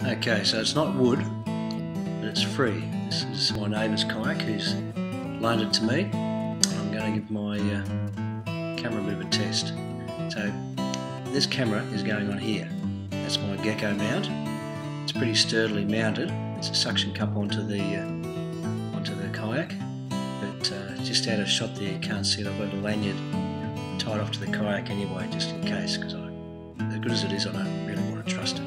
Okay, so it's not wood, but it's free. This is my neighbour's kayak who's loaned it to me. I'm going to give my camera a bit of a test. So this camera is going on here. That's my Gecko mount. It's pretty sturdily mounted. It's a suction cup onto the kayak, but just out of shot there you can't see it. I've got a lanyard tied off to the kayak anyway, just in case, because as good as it is, I don't really want to trust it.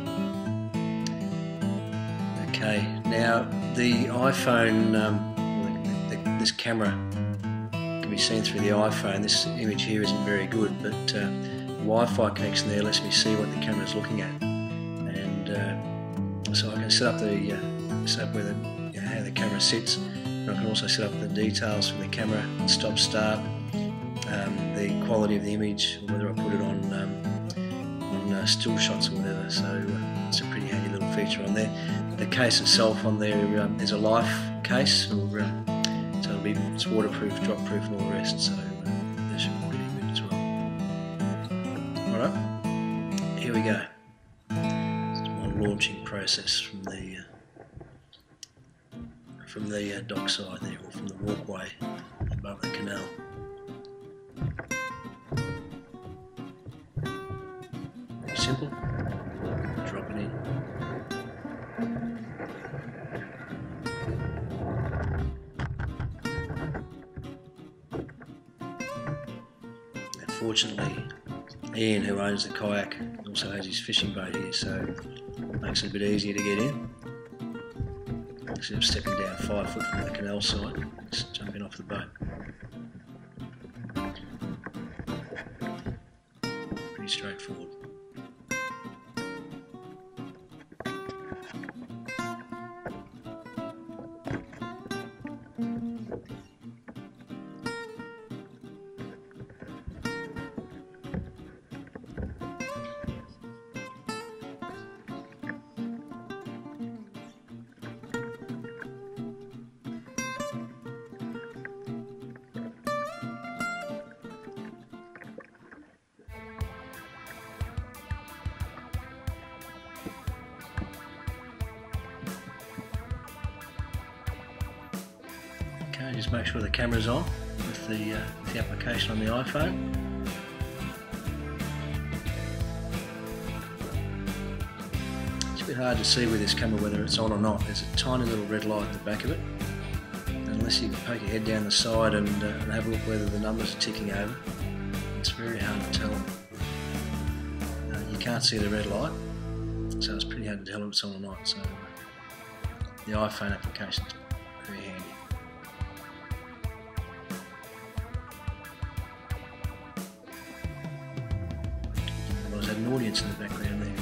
Okay, now the iPhone, this camera can be seen through the iPhone. This image here isn't very good, but the Wi-Fi connection there lets me see what the camera is looking at, and so I can set up where how the camera sits. And I can also set up the details for the camera, stop, start, the quality of the image, or whether I put it on still shots or whatever. So it's a pretty handy little feature on there. The case itself on there is a life case, so it's waterproof, drop proof, and all the rest. So that should be pretty good as well. All right, here we go. It's my launching process from the dock side there, or from the walkway above the canal. Very simple. Drop it in. Fortunately, Ian, who owns the kayak, also has his fishing boat here, so it makes it a bit easier to get in. Instead of stepping down 5 foot from the canal side, just jumping off the boat. Pretty straightforward. Okay, just make sure the camera's on with the application on the iPhone. It's a bit hard to see with this camera whether it's on or not. There's a tiny little red light at the back of it. Unless you poke your head down the side and have a look whether the numbers are ticking over, it's very hard to tell. You can't see the red light, so it's pretty hard to tell if it's on or not. So the iPhone application is very handy. I had an audience in the background there.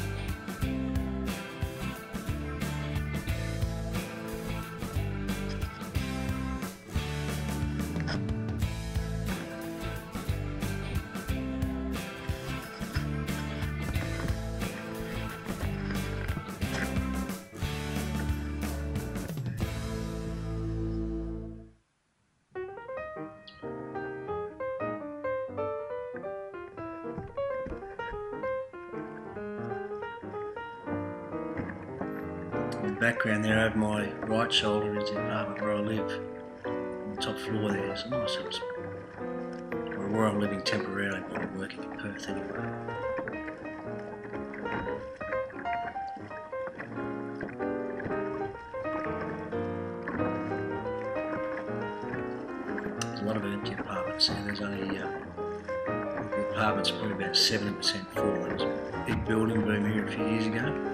In the background there, over my right shoulder, is the apartment where I live. On the top floor there is a nice little spot. Or where I'm living temporarily while I'm working in Perth anyway. There's a lot of empty apartments there. There's only the apartments are probably about 70% full. There was a big building boom here a few years ago.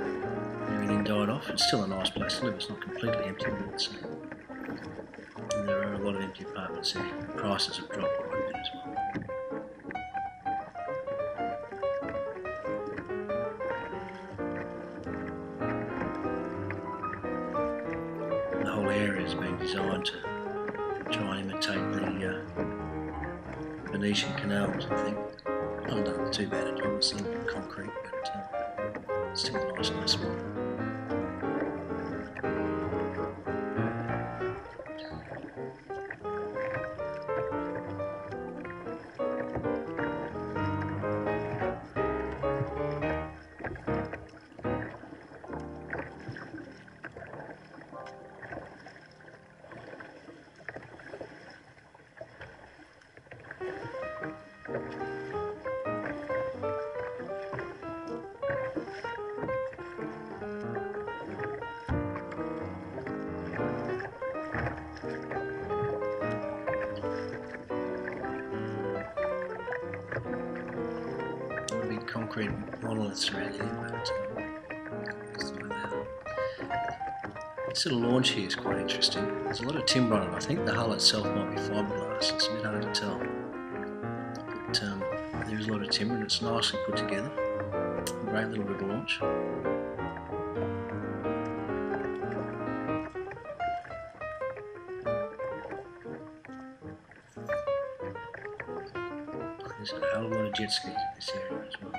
Everything died off. It's still a nice place to live. It's not completely empty, but it's, and there are a lot of empty apartments there. The prices have dropped quite a bit as well. The whole area has been designed to try and imitate the Venetian canals, I think. Not done too bad at all. It's in concrete, but still a nice spot. concrete monoliths around here, but that's the way they are. This little launch here is quite interesting. There's a lot of timber on it. I think the hull itself might be fiberglass. It's a bit hard to tell. But there is a lot of timber and it's nicely put together. Great little river launch. There's a hell of a lot of jet skis in this area as well.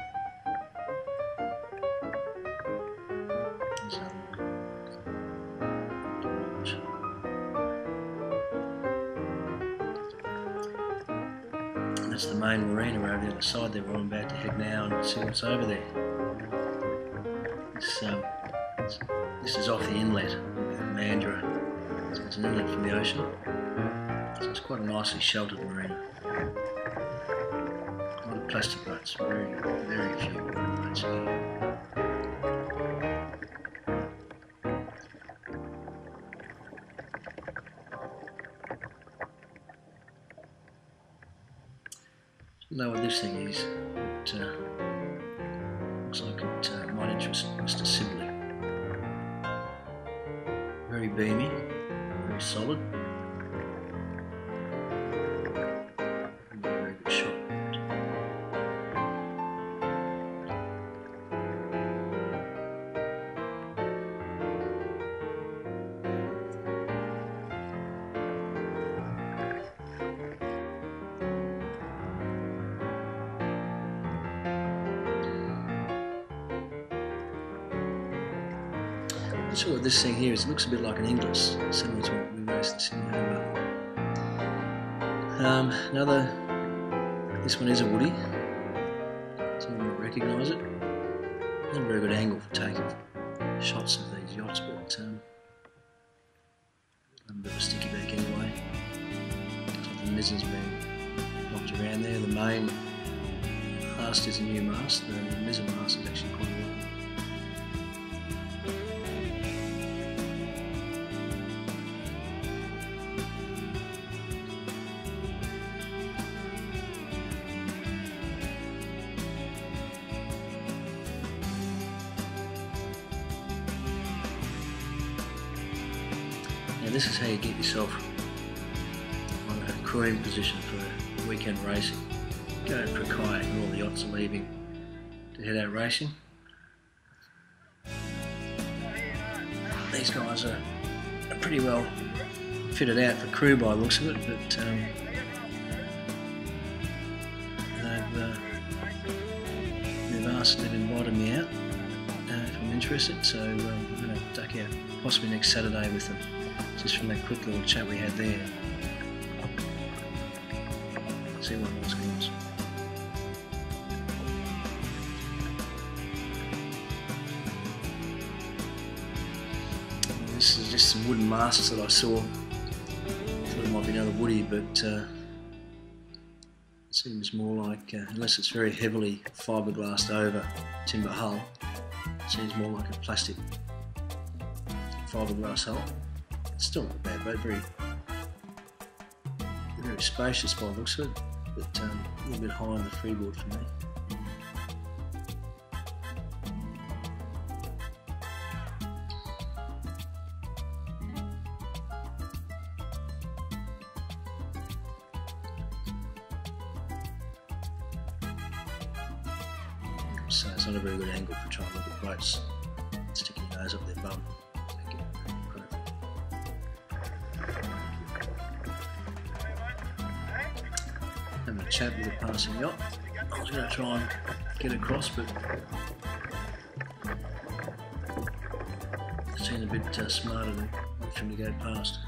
There's and that's the main marina over the other side there, where I'm about to head now and see what's over there. This is off the inlet of Mandurah. So it's an inlet from the ocean. So it's quite a nicely sheltered marina. A lot of plastic boats, very, very few boats here. I don't know what this thing is, but looks like it might interest Mr. Sibley. Very beamy, very solid. Very good shot. I'm not sure what this thing here is. It looks a bit like an Inglis, similar to what we raced this in this one is a woody. Someone might recognise it. Not a very good angle for taking shots of these yachts, but a bit of a sticky beak anyway. Looks like the mizzen's been knocked around there. The main mast is a new mast. The mizzen mast is actually quite old. Now this is how you get yourself on a crewing position for weekend racing. Go out for a kayak and all the yachts are leaving to head out racing. These guys are pretty well fitted out for crew by the looks of it, but they've asked, they've invited me out if I'm interested, so I'm going to duck out possibly next Saturday with them. Just from that quick little chat we had there. See what else comes. This is just some wooden masts that I saw. Thought it might be another woody, but it seems more like, unless it's very heavily fiberglassed over timber hull, it seems more like a plastic fiberglass hull. Still not bad, but very spacious by the looks of it, but a little bit high on the freeboard for me. So it's not a very good angle for trying to look at boats sticking your nose up their bum. Having a chat with a passing yacht. I was going to try and get across, but it seemed a bit smarter than for him to go past.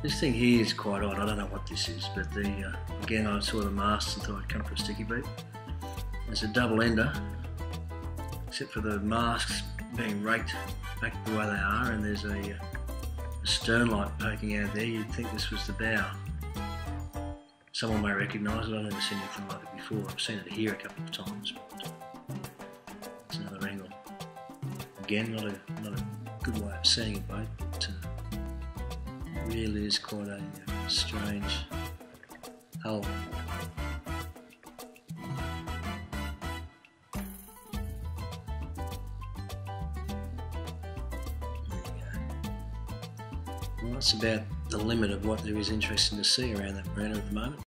This thing here is quite odd. I don't know what this is, but again I saw the masts and thought I'd come for a sticky beat. There's a double ender, except for the masts being raked back the way they are, and there's a stern light poking out there. You'd think this was the bow. Someone may recognise it. I've never seen anything like it before. I've seen it here a couple of times, but it's another angle. Again, not a good way of seeing a boat, but really is quite a strange hull. Well, that's about the limit of what there is interesting to see around that marina at the moment.